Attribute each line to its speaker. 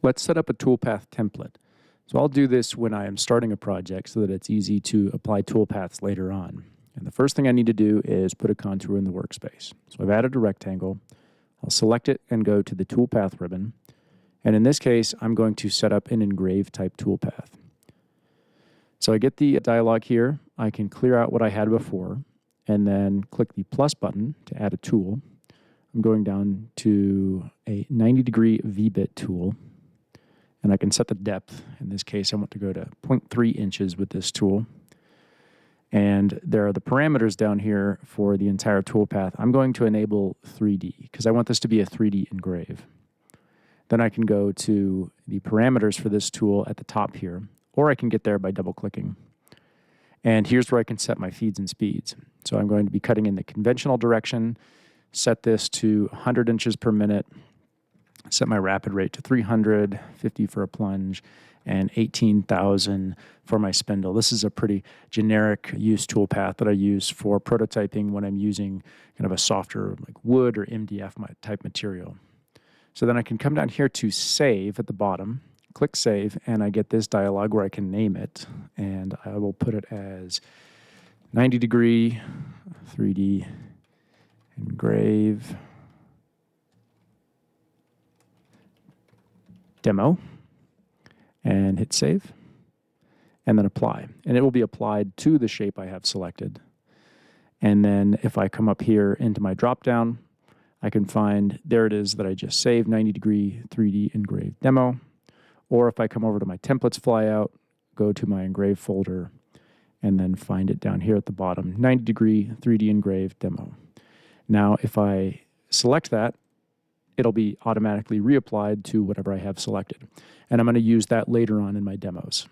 Speaker 1: Let's set up a Toolpath template. So I'll do this when I am starting a project so that it's easy to apply toolpaths later on. And the first thing I need to do is put a contour in the workspace. So I've added a rectangle. I'll select it and go to the Toolpath ribbon. And in this case, I'm going to set up an engrave type toolpath. So I get the dialog here. I can clear out what I had before and then click the plus button to add a tool. I'm going down to a 90-degree V-bit tool, and I can set the depth. In this case, I want to go to 0.3 inches with this tool. And there are the parameters down here for the entire toolpath. I'm going to enable 3D because I want this to be a 3D engrave. Then I can go to the parameters for this tool at the top here, or I can get there by double-clicking. And here's where I can set my feeds and speeds. So I'm going to be cutting in the conventional direction, set this to 100 inches per minute, set my rapid rate to 300, 50 for a plunge, and 18,000 for my spindle. This is a pretty generic use toolpath that I use for prototyping when I'm using kind of a softer like wood or MDF type material. So then I can come down here to save at the bottom, click save, and I get this dialog where I can name it, and I will put it as 90-degree 3D engrave demo, and hit save, and then apply. And it will be applied to the shape I have selected. And then if I come up here into my dropdown, I can find, there it is that I just saved, 90-degree 3D engrave demo. Or if I come over to my templates flyout, go to my engrave folder, and then find it down here at the bottom, 90-degree 3D engrave demo. Now, if I select that, it'll be automatically reapplied to whatever I have selected. And I'm going to use that later on in my demos.